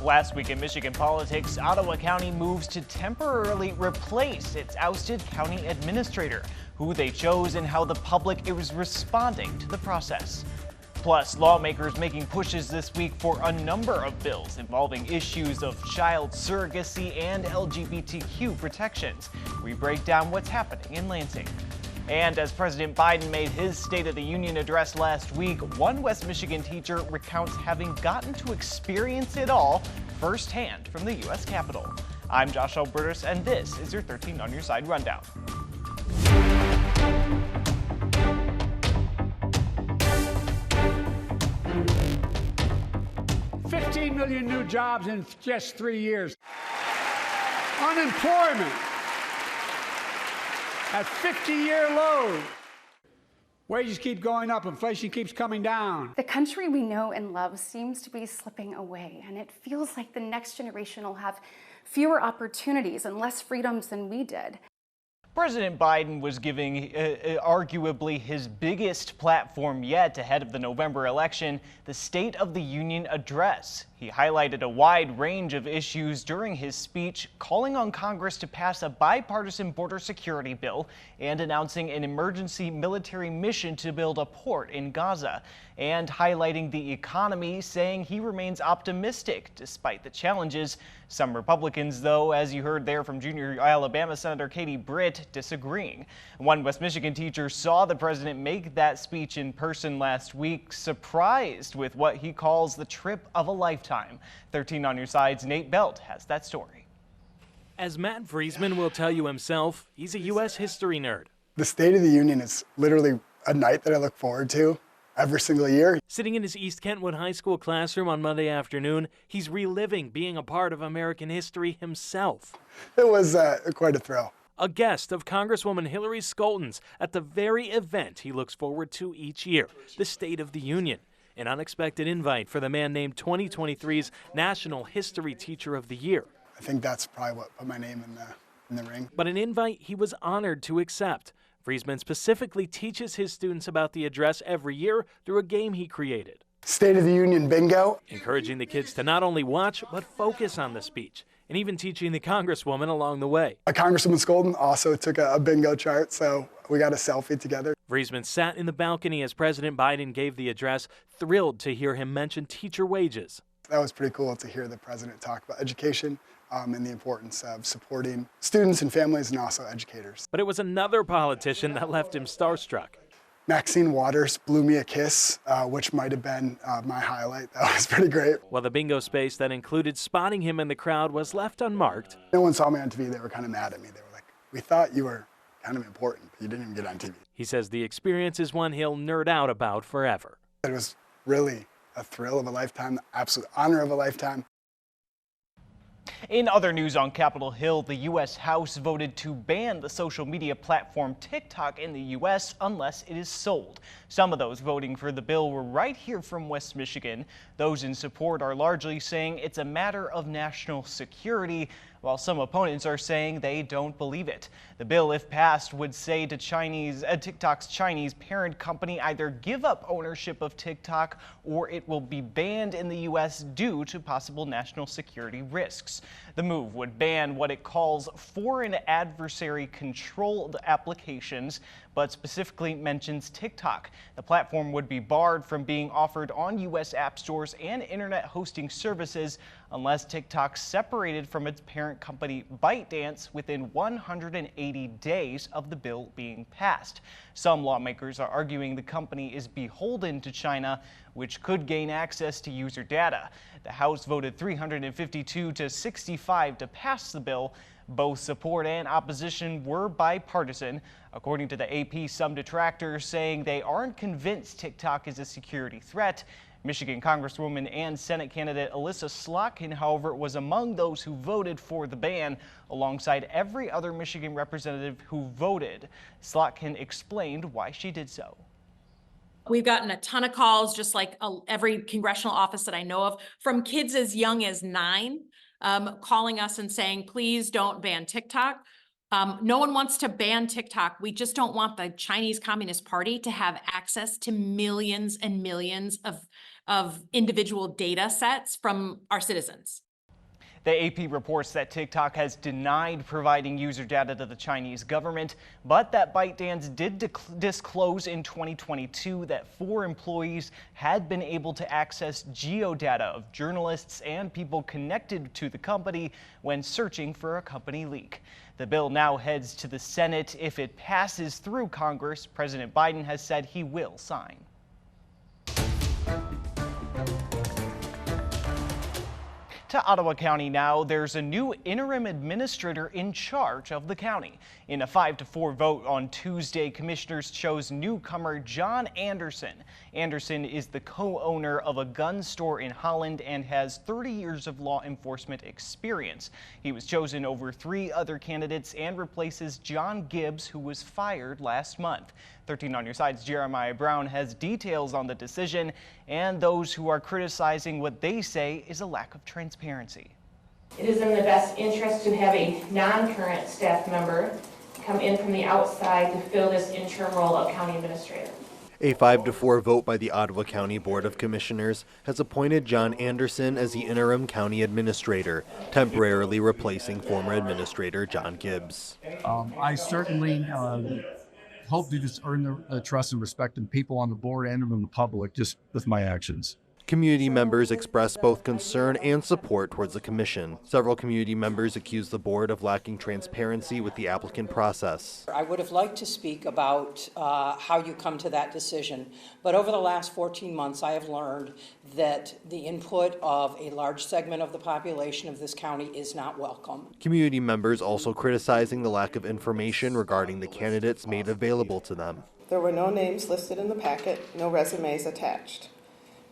Last week in Michigan politics, Ottawa County moves to temporarily replace its ousted county administrator, who they chose and how the public is responding to the process. Plus, lawmakers making pushes this week for a number of bills involving issues of child surrogacy and LGBTQ protections. We break down what's happening in Lansing. And as President Biden made his State of the Union address last week, one West Michigan teacher recounts having gotten to experience it all firsthand from the U.S. Capitol. I'm Josh Alburtus, and this is your 13 on Your Side Rundown. $15 million new jobs in just 3 years. Unemployment at 50-year lows. Wages keep going up, inflation keeps coming down. The country we know and love seems to be slipping away, and it feels like the next generation will have fewer opportunities and less freedoms than we did. President Biden was giving arguably his biggest platform yet ahead of the November election, the State of the Union address. He highlighted a wide range of issues during his speech, calling on Congress to pass a bipartisan border security bill and announcing an emergency military mission to build a port in Gaza, and highlighting the economy, saying he remains optimistic despite the challenges. Some Republicans, though, as you heard there from junior Alabama Senator Katie Britt, disagreeing. One West Michigan teacher saw the president make that speech in person last week, surprised with what he calls the trip of a lifetime. 13 on Your Side's Nate Belt has that story. As Matt Friesman will tell you himself, he's a U.S. history nerd. The State of the Union is literally a night that I look forward to every single year. Sitting in his East Kentwood High School classroom on Monday afternoon, he's reliving being a part of American history himself. It was quite a thrill. A guest of Congresswoman Hillary Scholten's at the very event he looks forward to each year, the State of the Union. An unexpected invite for the man named 2023's National History Teacher of the Year. I think that's probably what put my name in the ring. But an invite he was honored to accept. Friesman specifically teaches his students about the address every year through a game he created. State of the Union bingo. Encouraging the kids to not only watch, but focus on the speech, and even teaching the Congresswoman along the way. Congresswoman Scholten also took a bingo chart, so we got a selfie together. Friesman sat in the balcony as President Biden gave the address, thrilled to hear him mention teacher wages. That was pretty cool to hear the president talk about education and the importance of supporting students and families and also educators. But it was another politician that left him starstruck. Maxine Waters blew me a kiss, which might have been my highlight. That was pretty great. While the bingo space that included spotting him in the crowd was left unmarked. No one saw me on TV. They were kind of mad at me. They were like, we thought you were kind of important, but you didn't even get on TV. He says the experience is one he'll nerd out about forever. It was really a thrill of a lifetime, the absolute honor of a lifetime. In other news on Capitol Hill, the U.S. House voted to ban the social media platform TikTok in the U.S. unless it is sold. Some of those voting for the bill were right here from West Michigan. Those in support are largely saying it's a matter of national security, while some opponents are saying they don't believe it. The bill, if passed, would say to TikTok's Chinese parent company either give up ownership of TikTok or it will be banned in the U.S. due to possible national security risks. The move would ban what it calls foreign adversary-controlled applications, but specifically mentions TikTok. The platform would be barred from being offered on U.S. app stores and internet hosting services unless TikTok separated from its parent company ByteDance within 180 days of the bill being passed. Some lawmakers are arguing the company is beholden to China, which could gain access to user data. The House voted 352 to 65 to pass the bill. Both support and opposition were bipartisan. According to the AP, some detractors saying they aren't convinced TikTok is a security threat. Michigan Congresswoman and Senate candidate Alyssa Slotkin, however, was among those who voted for the ban, alongside every other Michigan representative who voted. Slotkin explained why she did so. We've gotten a ton of calls, just like every congressional office that I know of, from kids as young as 9, calling us and saying, please don't ban TikTok. No one wants to ban TikTok. We just don't want the Chinese Communist Party to have access to millions and millions of individual data sets from our citizens. The AP reports that TikTok has denied providing user data to the Chinese government, but that ByteDance did disclose in 2022 that 4 employees had been able to access geodata of journalists and people connected to the company when searching for a company leak. The bill now heads to the Senate. If it passes through Congress, President Biden has said he will sign. To Ottawa County now, there's a new interim administrator in charge of the county. In a 5-4 vote on Tuesday, commissioners chose newcomer John Anderson. Anderson is the co-owner of a gun store in Holland and has 30 years of law enforcement experience. He was chosen over 3 other candidates and replaces John Gibbs, who was fired last month. 13 on your side's Jeremiah Brown has details on the decision and those who are criticizing what they say is a lack of transparency. It is in the best interest to have a non-current staff member come in from the outside to fill this interim role of county administrator. A 5-4 vote by the Ottawa County Board of Commissioners has appointed John Anderson as the interim county administrator, temporarily replacing former administrator John Gibbs. I certainly hope to just earn the trust and respect of people on the board and from the public just with my actions. Community members expressed both concern and support towards the commission. Several community members accused the board of lacking transparency with the applicant process. I would have liked to speak about how you come to that decision, but over the last 14 months I have learned that the input of a large segment of the population of this county is not welcome. Community members also criticizing the lack of information regarding the candidates made available to them. There were no names listed in the packet, no resumes attached.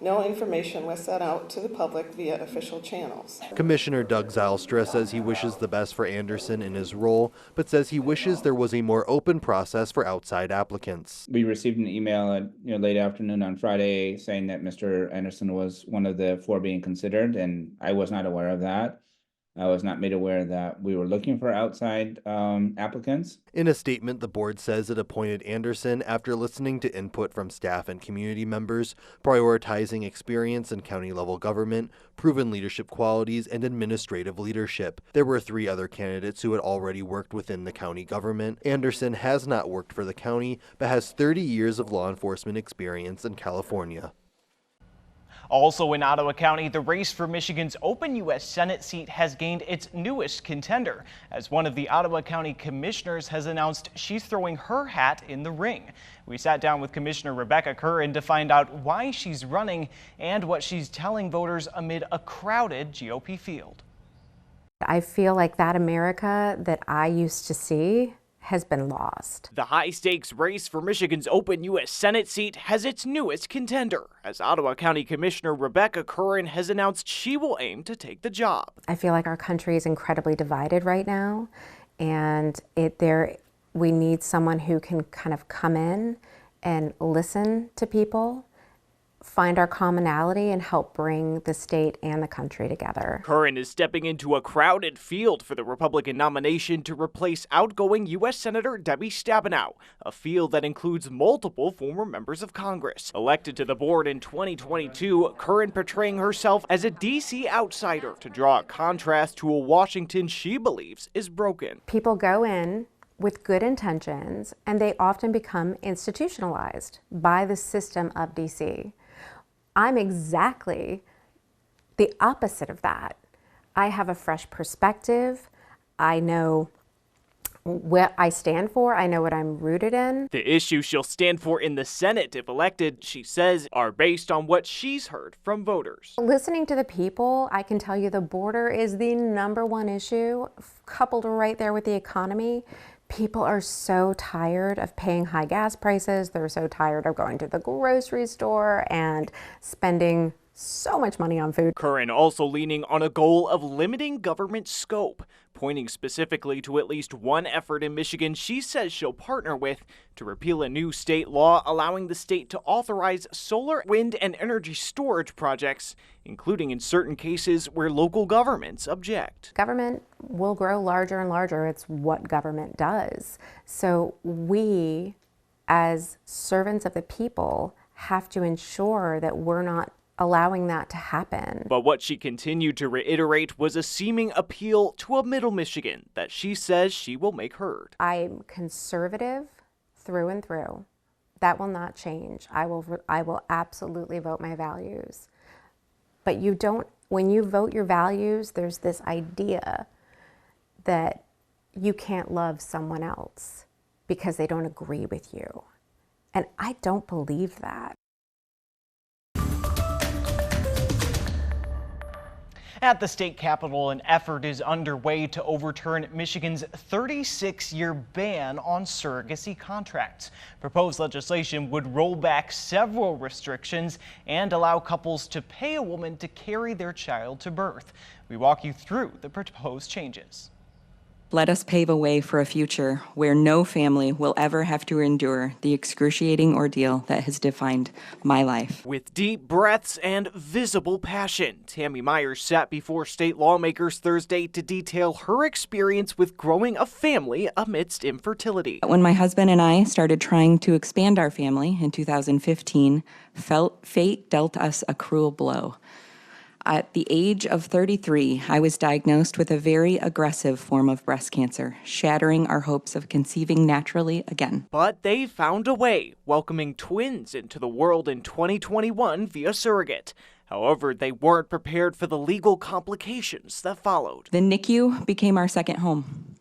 No information was sent out to the public via official channels. Commissioner Doug Zylstra says he wishes the best for Anderson in his role, but says he wishes there was a more open process for outside applicants. We received an email at late afternoon on Friday saying that Mr. Anderson was one of the 4 being considered, and I was not aware of that. I was not made aware that we were looking for outside applicants. In a statement, the board says it appointed Anderson after listening to input from staff and community members, prioritizing experience in county-level government, proven leadership qualities, and administrative leadership. There were 3 other candidates who had already worked within the county government. Anderson has not worked for the county, but has 30 years of law enforcement experience in California. Also in Ottawa County, the race for Michigan's open U.S. Senate seat has gained its newest contender, as one of the Ottawa County commissioners has announced she's throwing her hat in the ring. We sat down with Commissioner Rebecca Curran to find out why she's running and what she's telling voters amid a crowded GOP field. I feel like that America that I used to see has been lost. The high-stakes race for Michigan's open U.S. Senate seat has its newest contender, as Ottawa County Commissioner Rebecca Curran has announced she will aim to take the job. I feel like our country is incredibly divided right now, and we need someone who can kind of come in and listen to people, find our commonality, and help bring the state and the country together. Curran is stepping into a crowded field for the Republican nomination to replace outgoing U.S. Senator Debbie Stabenow, a field that includes multiple former members of Congress. Elected to the board in 2022, Curran portraying herself as a D.C. outsider to draw a contrast to a Washington she believes is broken. People go in with good intentions, and they often become institutionalized by the system of D.C. I'm exactly the opposite of that. I have a fresh perspective. I know what I stand for. I know what I'm rooted in. The issues she'll stand for in the Senate if elected, she says, are based on what she's heard from voters. Listening to the people, I can tell you the border is the #1 issue, coupled right there with the economy. People are so tired of paying high gas prices. They're so tired of going to the grocery store and spending so much money on food. Curran also leaning on a goal of limiting government scope, pointing specifically to at least one effort in Michigan she says she'll partner with to repeal a new state law allowing the state to authorize solar, wind, and energy storage projects, including in certain cases where local governments object. Government will grow larger and larger. It's what government does. So we, as servants of the people, have to ensure that we're not allowing that to happen. But what she continued to reiterate was a seeming appeal to a middle Michigan that she says she will make heard. I'm conservative through and through. That will not change. I will absolutely vote my values. But when you vote your values, there's this idea that you can't love someone else because they don't agree with you. And I don't believe that. At the state capitol, an effort is underway to overturn Michigan's 36-year ban on surrogacy contracts. Proposed legislation would roll back several restrictions and allow couples to pay a woman to carry their child to birth. We walk you through the proposed changes. Let us pave a way for a future where no family will ever have to endure the excruciating ordeal that has defined my life. With deep breaths and visible passion, Tammy Myers sat before state lawmakers Thursday to detail her experience with growing a family amidst infertility. When my husband and I started trying to expand our family in 2015, fate dealt us a cruel blow. At the age of 33, I was diagnosed with a very aggressive form of breast cancer, shattering our hopes of conceiving naturally again. But they found a way, welcoming twins into the world in 2021 via surrogate. However, they weren't prepared for the legal complications that followed. The NICU became our second home,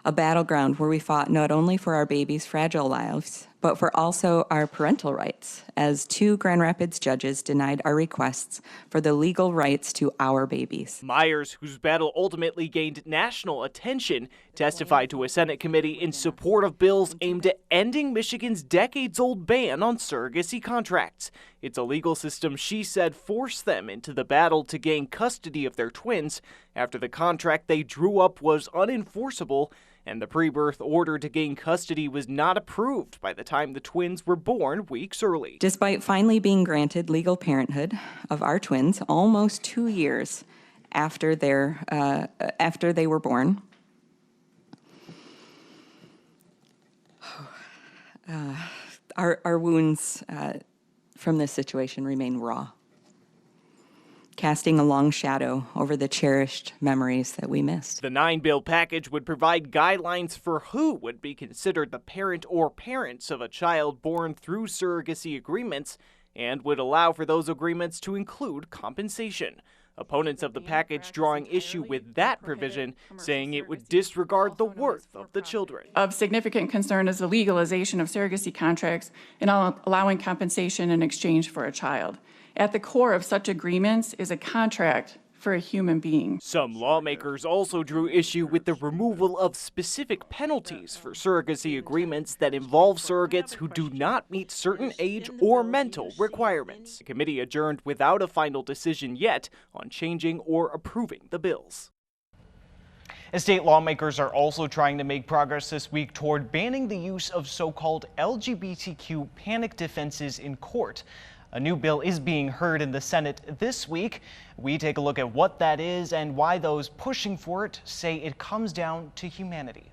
a battleground where we fought not only for our babies' fragile lives, but for also our parental rights, as 2 Grand Rapids judges denied our requests for the legal rights to our babies. Myers, whose battle ultimately gained national attention, testified to a Senate committee in support of bills aimed at ending Michigan's decades-old ban on surrogacy contracts. It's a legal system she said forced them into the battle to gain custody of their twins after the contract they drew up was unenforceable and the pre-birth order to gain custody was not approved by the time the twins were born weeks early. Despite finally being granted legal parenthood of our twins almost 2 years after they were born, our wounds from this situation remain raw, casting a long shadow over the cherished memories that we missed. The 9-bill package would provide guidelines for who would be considered the parent or parents of a child born through surrogacy agreements and would allow for those agreements to include compensation. Opponents of the package drawing issue with that provision, saying it would disregard the worth of the children. Of significant concern is the legalization of surrogacy contracts and allowing compensation in exchange for a child. At the core of such agreements is a contract for a human being. Some lawmakers also drew issue with the removal of specific penalties for surrogacy agreements that involve surrogates who do not meet certain age or mental requirements. The committee adjourned without a final decision yet on changing or approving the bills. State lawmakers are also trying to make progress this week toward banning the use of so-called LGBTQ panic defenses in court. A new bill is being heard in the Senate this week. We take a look at what that is and why those pushing for it say it comes down to humanity.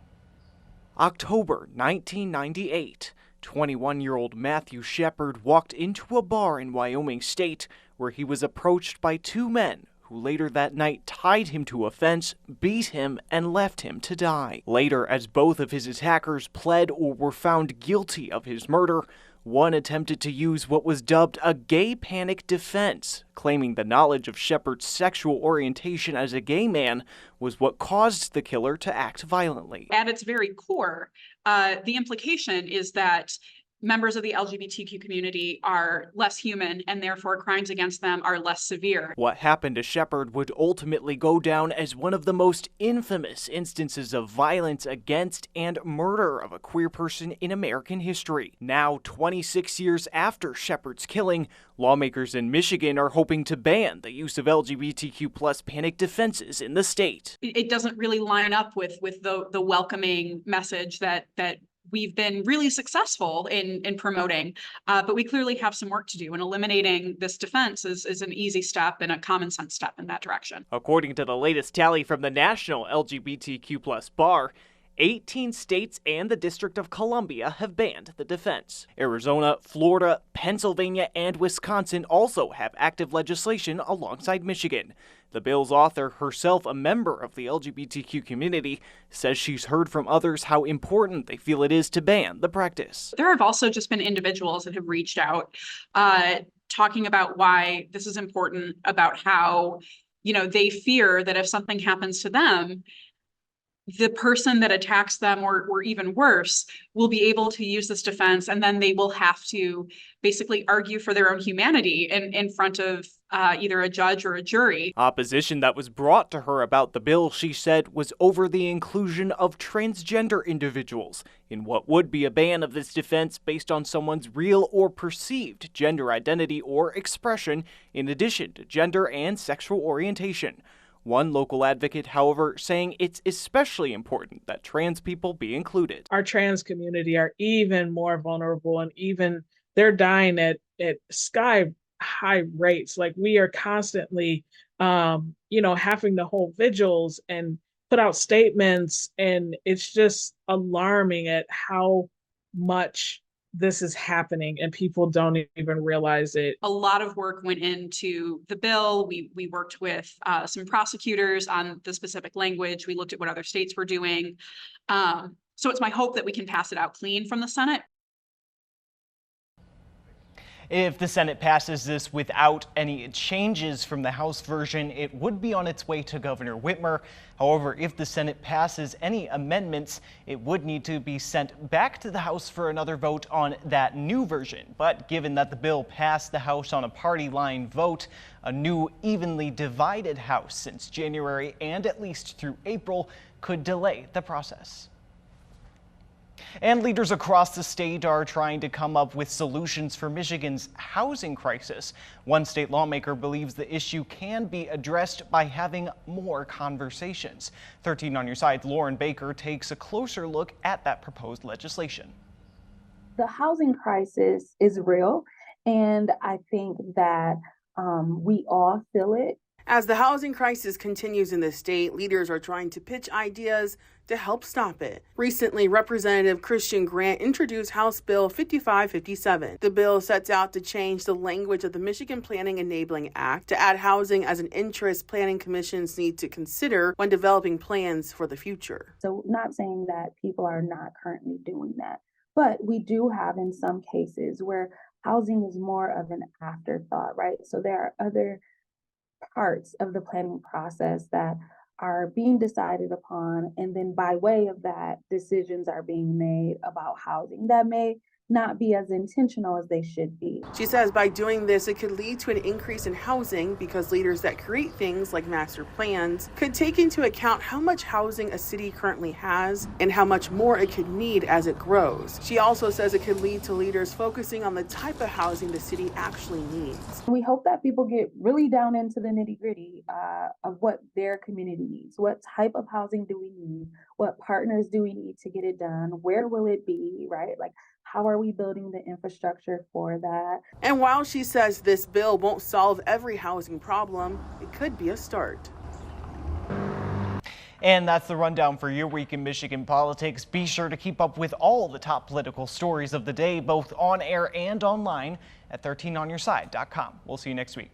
October 1998. 21-year-old Matthew Shepard walked into a bar in Wyoming State where he was approached by 2 men who later that night tied him to a fence, beat him, and left him to die. Later, as both of his attackers pled or were found guilty of his murder, one attempted to use what was dubbed a gay panic defense, claiming the knowledge of Shepard's sexual orientation as a gay man was what caused the killer to act violently. At its very core, the implication is that members of the LGBTQ community are less human and therefore crimes against them are less severe. What happened to Shepard would ultimately go down as one of the most infamous instances of violence against and murder of a queer person in American history. Now, 26 years after Shepard's killing, lawmakers in Michigan are hoping to ban the use of LGBTQ+ panic defenses in the state. It doesn't really line up with the welcoming message that we've been really successful in promoting, but we clearly have some work to do, and eliminating this defense is an easy step and a common sense step in that direction. According to the latest tally from the National LGBTQ+ Bar, 18 states and the District of Columbia have banned the defense. Arizona, Florida, Pennsylvania, and Wisconsin also have active legislation alongside Michigan. The bill's author, herself a member of the LGBTQ community, says she's heard from others how important they feel it is to ban the practice. There have also just been individuals that have reached out talking about why this is important, about how, they fear that if something happens to them, the person that attacks them or even worse will be able to use this defense, and then they will have to basically argue for their own humanity in front of either a judge or a jury. Opposition that was brought to her about the bill, she said, was over the inclusion of transgender individuals in what would be a ban of this defense based on someone's real or perceived gender identity or expression, in addition to gender and sexual orientation. One local advocate, however, saying it's especially important that trans people be included. Our trans community are even more vulnerable, and even they're dying at sky high rates. Like, we are constantly, having to hold vigils and put out statements, and it's just alarming at how much this is happening and people don't even realize it. A lot of work went into the bill. We worked with some prosecutors on the specific language. We looked at what other states were doing. So it's my hope that we can pass it out clean from the Senate. If the Senate passes this without any changes from the House version, it would be on its way to Governor Whitmer. However, if the Senate passes any amendments, it would need to be sent back to the House for another vote on that new version. But given that the bill passed the House on a party line vote, a new evenly divided House since January and at least through April could delay the process. And leaders across the state are trying to come up with solutions for Michigan's housing crisis. One state lawmaker believes the issue can be addressed by having more conversations. 13 on your side, Lauren Baker takes a closer look at that proposed legislation. The housing crisis is real, and I think that we all feel it. As the housing crisis continues in the state, leaders are trying to pitch ideas to help stop it. Recently, Representative Christian Grant introduced House Bill 5557. The bill sets out to change the language of the Michigan Planning Enabling Act to add housing as an interest planning commissions need to consider when developing plans for the future. So, not saying that people are not currently doing that, but we do have in some cases where housing is more of an afterthought, right? So there are other parts of the planning process that are being decided upon, and then by way of that, decisions are being made about housing that may not be as intentional as they should be. She says by doing this, it could lead to an increase in housing because leaders that create things like master plans could take into account how much housing a city currently has and how much more it could need as it grows. She also says it could lead to leaders focusing on the type of housing the city actually needs. We hope that people get really down into the nitty-gritty of what their community needs. What type of housing do we need? What partners do we need to get it done? Where will it be, right? Like, how are we building the infrastructure for that? And while she says this bill won't solve every housing problem, it could be a start. And that's the rundown for your week in Michigan politics. Be sure to keep up with all the top political stories of the day, both on air and online at 13onyourside.com. We'll see you next week.